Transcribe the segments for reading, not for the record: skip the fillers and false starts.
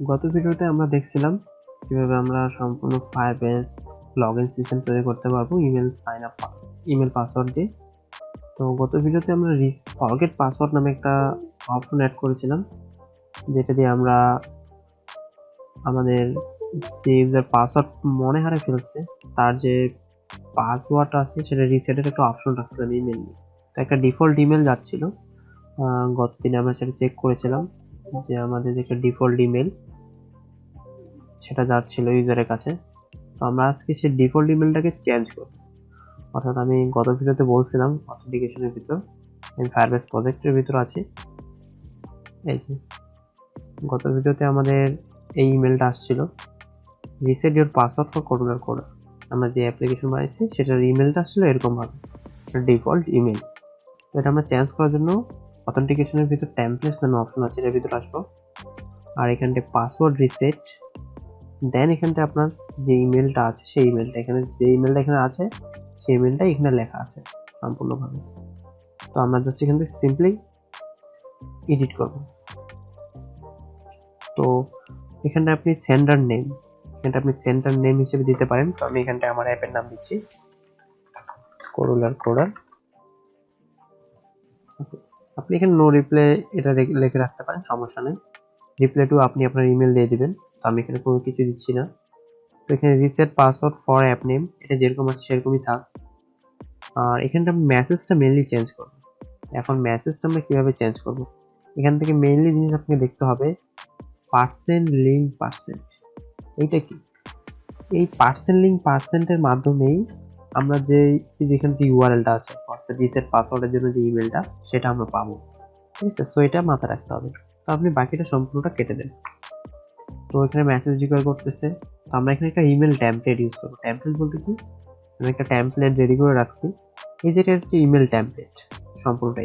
গত ভিডিওতে আমরা দেখছিলাম কিভাবে আমরা সম্পূর্ণ ফায়ারবেস লগইন সিস্টেম তৈরি করতে পারবো email sign up email password দিয়ে। তো গত ভিডিওতে আমরা ফরগেট পাসওয়ার্ড নামে একটা অপশন অ্যাড করেছিলাম, যেটা দিয়ে আমরা আমাদের যে ইউজার পাসওয়ার্ড মনে হারিয়ে ফেলছে তার যে পাসওয়ার্ড আছে সেটা রিসেটের একটা অপশন রাখছিলাম ইমেল নিয়ে। তো একটা ডিফল্ট ইমেল যাচ্ছিল, গত দিনে আমরা সেটা চেক করেছিলাম যে আমাদের যে একটা ডিফল্ট ইমেল সেটা যাচ্ছিল ইউজারের কাছে। তো আমরা আজকে সেই ডিফল্ট ইমেলটাকে চেঞ্জ করব। অর্থাৎ আমি গত ভিডিওতে বলছিলাম অথেন্টিকেশনের ভিতর আমি ফায়ারবেস প্রজেক্টের ভিতর আছি। এই যে গত ভিডিওতে আমাদের এই ইমেলটা আসছিল, reset your password for Kodular code. আমরা যে অ্যাপ্লিকেশন বানাইছি সেটার ইমেলটা আসছিল এরকম ভাবে, ডিফল্ট ইমেল। তো এটা আমরা চেঞ্জ করার জন্য অথেন্টিকেশনের ভিতর টেমপ্লেটস নামে অপশন আছে, এর ভিতর আসবো। আর এখানটায় পাসওয়ার্ড রিসেট, দেন এখানটায় আপনার যে ইমেলটা আছে সেই ইমেলটা এখানে, যে ইমেলটা এখানে আছে সেই ইমেলটা এখানে লেখা আছে সম্পূর্ণভাবে। তো আমরা জাস্ট এখান থেকে সিম্পলি এডিট করব। তো এখানটা আপনি সেন্ডার নেম, এখানটা আপনি সেন্ডার নেম হিসেবে দিতে পারেন। তো আমি এখানটায় আমার অ্যাপের নাম দিচ্ছি কোডুলার কোডার। আপনি এখানে নো রিপ্লাই এটা লিখে রাখতে পারেন, সমস্যা নেই। রিপ্লাই টু আপনি আপনার ইমেল দিয়ে দিবেন। তো আমি এখানে কোনো কিছু দিচ্ছি না। তো এখানে reset password for app name, এটা যেরকম আছে সেরকমই থাক। আর এখানটা মেসেজটা মেইনলি চেঞ্জ করব। এখন মেসেজটা আমরা কিভাবে চেঞ্জ করব, এখান থেকে মেইনলি জিনিস আপনাকে দেখতে হবে পার্সেন্ট লিঙ্ক পার্সেন্ট। এইটা কি? এই পার্সেন্ট লিঙ্ক পার্সেন্টের মাধ্যমেই আমরা যেখানে যে ইউআরএলটা আছে অর্থাৎ রিসেট পাসওয়ার্ডের জন্য যে ইমেলটা সেটা আমরা পাবো। ঠিক আছে, সো এটা মাথায় রাখতে হবে। তো আপনি বাকিটা সম্পূর্ণটা কেটে দেন। তো এখানে মেসেজ রিকোয়ার করতেছে, তো আমরা এখানে একটা ইমেল টেমপ্লেট ইউজ করবো। টেমপ্লেট বলতে কি, আমি একটা টেমপ্লেট রেডি করে রাখছি। এই যেটা হচ্ছে ইমেল টেমপ্লেট সম্পূর্ণটা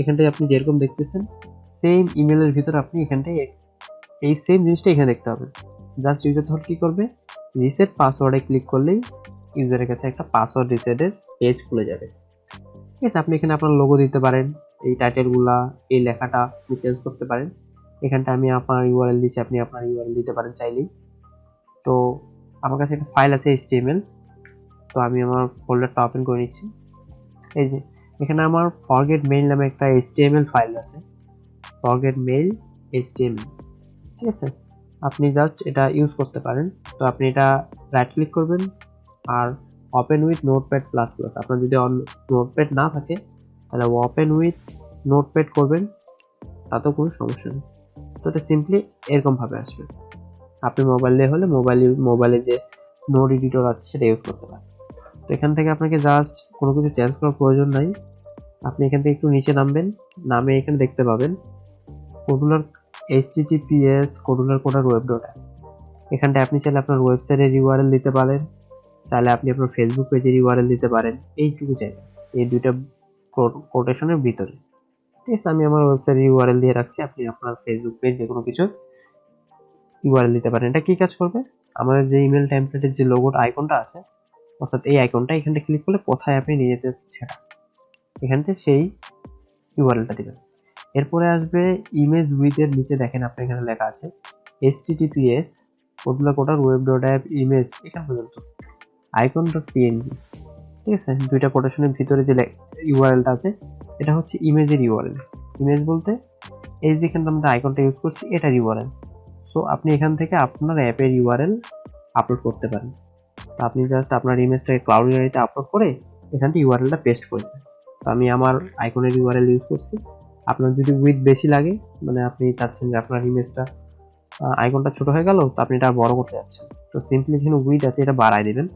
এখানটায় আপনি যেরকম দেখতেছেন সেম ইমেলের ভিতর আপনি এখানটায় এই সেম জিনিসটা এখানে দেখতে হবে। জাস্ট ইউজার তখন কি করবে, রিসেট পাসওয়ার্ডে ক্লিক করলেই ইউজারের কাছে একটা পাসওয়ার্ড রিসেটের পেজ খুলে যাবে। ঠিক আছে, আপনি এখানে আপনার লোগো দিতে পারেন, এই টাইটেলগুলা, এই লেখাটা আপনি চেঞ্জ করতে পারেন। এখানটা আমি আপনার ইউআরএল দিচ্ছি, আপনি আপনার ইউআরএল দিতে পারেন চাইলেই। তো আমার কাছে একটা ফাইল আছে HTML, তো আমি আমার ফোল্ডারটা ওপেন করে নিচ্ছি। এই যে এখানে আমার ফরগেট মেইল নামে একটা HTML ফাইল আছে, ফরগেট মেইল HTML। ঠিক আছে, আপনি জাস্ট এটা ইউজ করতে পারেন। তো আপনি এটা রাইট ক্লিক করবেন আর open with Notepad plus plus. আপনার যদি নোটপ্যাড না থাকে তাহলে ওপেন উইথ নোটপ্যাড করবেন, তাতেও কোনো সমস্যা নেই। তো এটা সিম্পলি এরকম ভাবে আসবে। আপনি মোবাইল দিয়ে হলে মোবাইলে যে নোট এডিটর আছে সেটা ইউজ করতে পারেন। তো এখান থেকে আপনাকে জাস্ট কোনো কিছু চেঞ্জ করার প্রয়োজন নাই। আপনি এখান থেকে একটু নিচে নামবেন, নামে এখানে দেখতে পাবেন Kodular https Kodular coder web dot app. এখানটায় আপনি চাইলে আপনার ওয়েবসাইটের ইউআরএল দিতে পারেন, চাইলে আপনি আপনার ফেসবুক পেজের ইউআরএল দিতে পারেন, এইটুকু চাইলে এই দুইটা কোটেশনের ভিতরে। ঠিক আছে, আমি আমার ওয়েবসাইটের ইউআরএল দিয়ে রাখছি, আপনি আপনার ফেসবুক পেজ যে কোনো কিছু ইউআরএল দিতে পারেন। এটা কি কাজ করবে, আমাদের যে ইমেল টেমপ্লেটের যে লোগোটা আইকনটা আছে অর্থাৎ এই আইকনটা এখানটা ক্লিক করলে কোথায় আপনি নিয়ে যেতে সেটা এখানতে সেই ইউআরএলটা দিবেন। এরপরে আসবে ইমেজ উইথ এর নিচে দেখেন আপনি এখানে লেখা আছে https Kodular coder web dot app image, এখান পর্যন্ত আইকন ডট পিএনজি। ঠিক আছে, দুইটা কোটেশনের ভিতরে যে ইউআরএলটা আছে এটা হচ্ছে ইমেজের ইউআরএল। ইমেজ বলতে এই যেখানে আমরা আইকনটা ইউজ করছি এটার ইউআরএল। সো আপনি এখান থেকে আপনার অ্যাপের ইউআরএল আপলোড করতে পারেন। তো আপনি জাস্ট আপনার ইমেজটাকে ক্লাউড গ্যালারিতে আপলোড করে এখানটা ইউআরএলটা পেস্ট করে দেবেন। তো আমি আমার আইকনের ইউআরএল ইউজ করছি। আপনার যদি উইথ বেশি লাগে, মানে আপনি চাচ্ছেন যে আপনার ইমেজটা আইকনটা ছোট হয়ে গেল, তো আপনি এটা বড় করতে যাচ্ছেন, তো সিম্পলি যেখানে উইথ আছে এটা বাড়ায় দিবেন।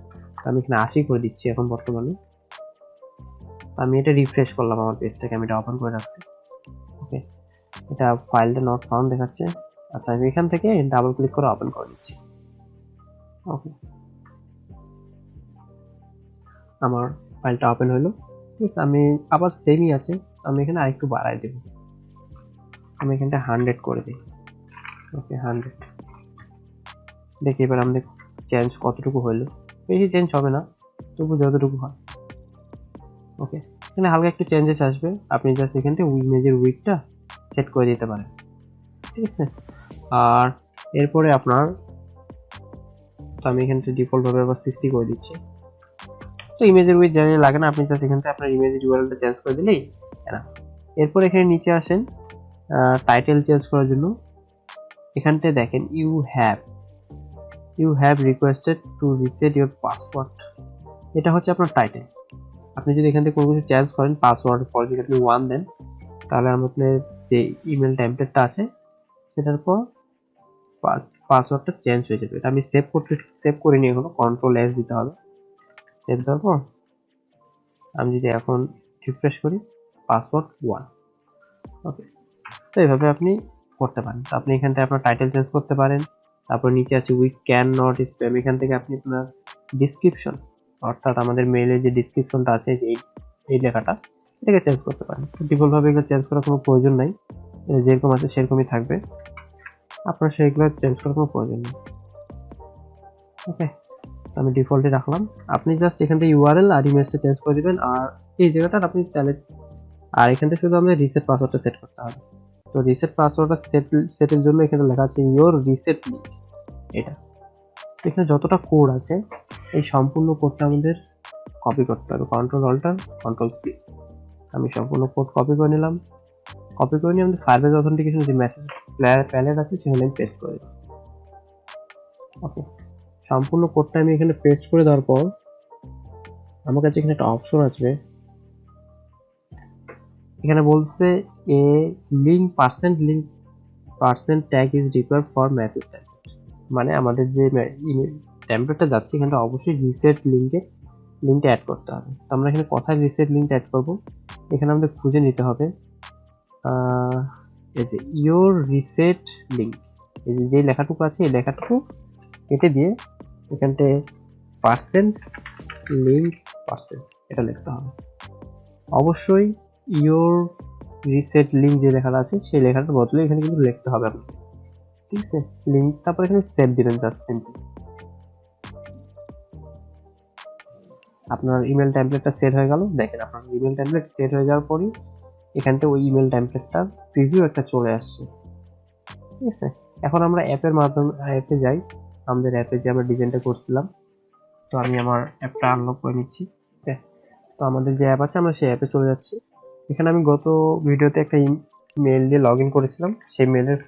তো আমি এখানে 80 করে দিচ্ছি এখন বর্তমানে। আমি এটা রিফ্রেশ করলাম আমার পেজটাকে, আমি এটা ওপেন করে রাখছি। ওকে, এটা ফাইলটা নট ফাউন্ড দেখাচ্ছে। আচ্ছা, আমি এখান থেকে ডাবল ক্লিক করে ওপেন করে দিচ্ছি। ওকে, আমার ফাইলটা ওপেন হলো। ঠিক আছে, আমি আবার সেমই আছে, আমি এখানে আরেকটু বাড়াই দেব, আমি এখানটা 100 করে দিই। ওকে, 100। দেখি এবার আমাদের চেঞ্জ কতটুকু হলো, বেশি চেঞ্জ হবে না, তবু যতটুকু হয়। ওকে, এখানে হালকা একটু চেঞ্জেস আসবে, আপনি জাস্ট এখান থেকে ইমেজের উইডথটা সেট করে দিতে পারেন। ঠিক আছে, আর এরপরে আপনার, তো আমি এখান থেকে ডিফল্ট ভাবে আবার 60 করে দিচ্ছি। তো ইমেজের উইথ জানিয়ে লাগে না, আপনি জাস্ট এখান থেকে আপনার ইমেজের ইউআরএলটা চেঞ্জ করে দিলেই না। এরপর এখানে নিচে আসেন টাইটেল চেঞ্জ করার জন্য। এখানটায় দেখেন you have requested to reset your password, এটা হচ্ছে আপনার টাইটেল। আপনি যদি এখান থেকে কোনো কিছু চেঞ্জ করেন, পাসওয়ার্ড পর যদি আপনি 1 দেন, তাহলে আপনার যে ইমেল টেমপ্লেটটা আছে সেটার পর পাসওয়ার্ডটা চেঞ্জ হয়ে যাবে। এটা আমি সেভ করিনি এখনো, কন্ট্রোল এস দিতে হবে। সেভ দেওয়ার পর আমি যদি এখন রিফ্রেশ করি, পাসওয়ার্ড 1। ওকে, তো এইভাবে আপনি করতে পারেন। তো আপনি এখান থেকে আপনার টাইটেল চেঞ্জ করতে পারেন। তারপর নিচে আছে উই ক্যান নট স্প্যাম, এখান থেকে আপনি আপনার ডিসক্রিপশন, অর্থাৎ আমাদের মেইলে যে ডিসক্রিপশনটা আছে যে এই লেখাটা, এটাকে চেঞ্জ করতে পারেন। ডিফল্ট ভাবে এগুলো চেঞ্জ করার কোনো প্রয়োজন নাই, যেরকম আছে সেরকমই থাকবে, আপনার সেগুলো চেঞ্জ করার কোনো প্রয়োজন নেই। ওকে, আমি ডিফল্টে রাখলাম। আপনি জাস্ট এখান থেকে ইউআরএল আর ইমেজটা চেঞ্জ করে দিবেন, আর এই জায়গাটা আপনি চাইলে, আর এখান থেকে শুধু আমাদের রিসেট পাসওয়ার্ডটা সেট করতে হবে। তো রিসেট পাসওয়ার্ডটা সেটের জন্য এখানে লেখা আছে ইওর রিসেট লিঙ্ক, এটা। এখানে যতটা কোড আছে এই সম্পূর্ণ কোডটা আমাদের কপি করতে হবে, কন্ট্রোল অল্টার কন্ট্রোল সি। আমি সম্পূর্ণ কোড কপি করে নিলাম। কপি করে নিয়ে আমাদের ফায়ারবেজ অথেন্টিকেশন যে মেসেজ প্যালেট আছে সেখানে আমি পেস্ট করে দিলাম। ওকে, সম্পূর্ণ কোডটা আমি এখানে পেস্ট করে দেওয়ার পর আমার কাছে এখানে একটা অপশন আসবে, এখানে বলছে a percent tag is required for message template, মানে আমাদের যে টেমপ্লেটটা যাচ্ছে এখানটা অবশ্যই রিসেট লিঙ্কটা অ্যাড করতে হবে। তো আমরা এখানে কোথায় রিসেট লিঙ্কটা অ্যাড করব, এখানে আমাদের খুঁজে নিতে হবে এই যে ইওর রিসেট লিঙ্ক, এই যে লেখাটুকু আছে এই লেখাটুকু কেটে দিয়ে এখানটায় পার্সেন্ট লিঙ্ক এটা লিখতে হবে। অবশ্যই ইওর রিসেট লিঙ্ক যে লেখাটা আছে সেই লেখাটার বদলে এখানে কিন্তু লিখতে হবে আপনাকে, ঠিক আছে, লিঙ্ক। তারপর এখানে সেভ দিবেন জাস্ট সিম্পল। আপনার ইমেল টেমপ্লেটটা সেট হয়ে গেল। দেখেন আপনার ইমেল টেমপ্লেট সেট হয়ে যাওয়ার পরই এখানটা ওই ইমেল টেমপ্লেটটার প্রিভিউ একটা চলে আসছে, ঠিক আছে। এখন আমরা অ্যাপের মাধ্যমে অ্যাপে যাই, আমাদের অ্যাপে যে আমরা ডিজাইনটা করছিলাম, তো আমি আমার অ্যাপটা আনলক করে নিচ্ছি। তো আমাদের যে অ্যাপ আছে আমরা সেই অ্যাপে চলে যাচ্ছি। এখানে আমি গত ভিডিওতে একটা মেল দিয়ে লগ ইন করেছিলাম, সেই মেলের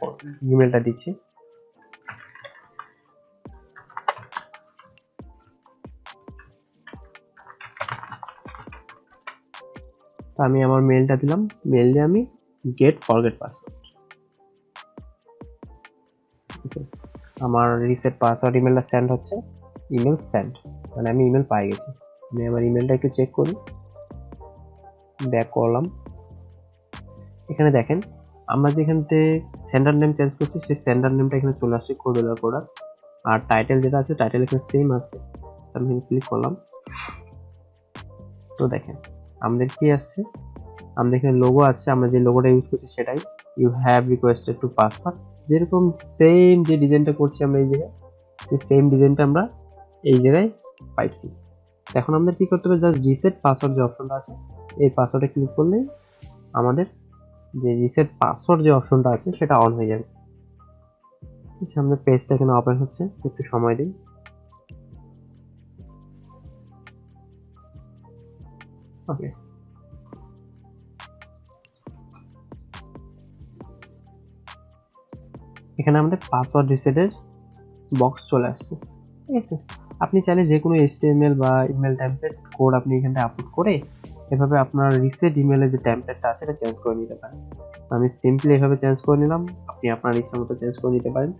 ইমেলটা দিচ্ছি। তো আমি আমার মেলটা দিলাম, মেল দিয়ে আমি গেট ফরগেট পাসওয়ার্ড, আমার রিসেট পাসওয়ার্ড ইমেলটা সেন্ড হচ্ছে, ইমেল সেন্ড, মানে আমি ইমেল পাই গেছি। আমি আমার ইমেলটা একটু চেক করি, ব্যাক করলাম। এখানে দেখেন আমরা যেখানতে সেন্ডার নেম চেঞ্জ করছি সেই সেন্ডার নেমটা এখানে চলে আসছে কোডুলার প্রোডাক্ট, আর টাইটেল যেটা আছে টাইটেল এখানে সেম আছে। আমি ক্লিক করলাম, তো দেখেন আমাদের কি আসছে, আমাদের এখানে লোগো আসছে, আমরা যে লোগোটা ইউজ করছি সেটাই, you have requested to password, যেরকম সেম যে ডিজাইনটা করছি আমরা এই জায়গায়, সেই সেম ডিজাইনটা আমরা এই জায়গায় পাইছি। এখন আমাদের কি করতে হবে, জাস্ট রিসেট পাসওয়ার্ড যে অপশনটা আছে এই পাসওয়ার্ডে ক্লিক করলে আমাদের যে রিসেট পাসওয়ার্ড যে অপশনটা আছে সেটা অন হয়ে যাবে। সামনে পেজটা এখানে ওপেন হচ্ছে, একটু সময় দিই। ওকে, এখানে আমাদের পাসওয়ার্ড রিসেটের বক্স চলে আসছে, ঠিক আছে। আপনি চাইলে যে কোনো HTML বা ইমেল টেমপ্লেট কোড আপনি এখানে আপলোড করে এভাবে আপনার রিসেট ইমেলের যে টেমপ্লেটটা আছে এটা চেঞ্জ করে নিতে পারেন। তো আমি সিম্পলি এভাবে চেঞ্জ করে নিলাম, আপনি আপনার ইচ্ছা মতো চেঞ্জ করে নিতে পারেন।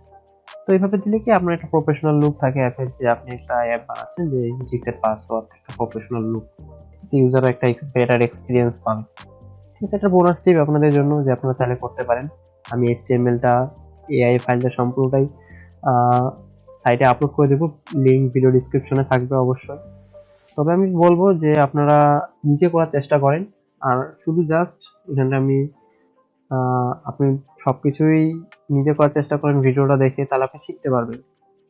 তো এইভাবে দিলে কি আপনার একটা প্রফেশনাল লুক থাকে অ্যাপের, যে আপনি একটা অ্যাপ বানাচ্ছেন যে রিসেট পাসওয়ার্ড, একটা প্রফেশনাল লুক, ইউজারও একটা বেটার এক্সপিরিয়েন্স পাবে। ঠিক আছে, একটা বোনাস টিপ আপনাদের জন্য যে আপনারা চাইলে করতে পারেন। আমি HTML-টা AI ফাইলটা সম্পূর্ণটাই সাইটে আপলোড করে দেবো, লিঙ্ক ভিডিও ডিসক্রিপশনে থাকবে অবশ্যই। তবে আমি বলবো যে আপনারা নিজে করার চেষ্টা করেন, আর শুধু জাস্ট এখানটা আমি আপনি সবকিছুই নিজে করার চেষ্টা করেন ভিডিওটা দেখে, তাহলে আপনি শিখতে পারবেন।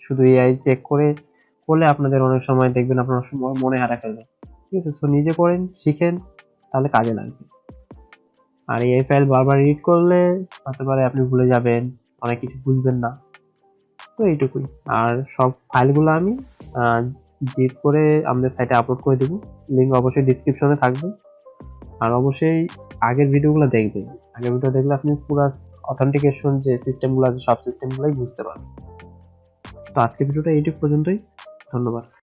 শুধু AI চেক করলে আপনাদের অনেক সময় দেখবেন আপনার মনে হারা ফেলবে, ঠিক আছে। তো নিজে করেন, শিখেন, তাহলে কাজে লাগবে। আর এই ফাইল বারবার এডিট করলে হতে পারে আপনি ভুলে যাবেন, অনেক কিছু বুঝবেন না। তো এইটুকুই। আর সব ফাইলগুলো আমি জিপ করে আমাদের সাইটে আপলোড করে দেবো, লিঙ্ক অবশ্যই ডিসক্রিপশনে থাকবে। আর অবশ্যই আগের ভিডিওগুলো দেখবেন, আগের ভিডিও দেখলে আপনি পুরো অথেন্টিকেশন যে সিস্টেমগুলো আছে সব সিস্টেমগুলোই বুঝতে পারবেন। তো আজকের ভিডিওটা এইটুকু পর্যন্তই, ধন্যবাদ।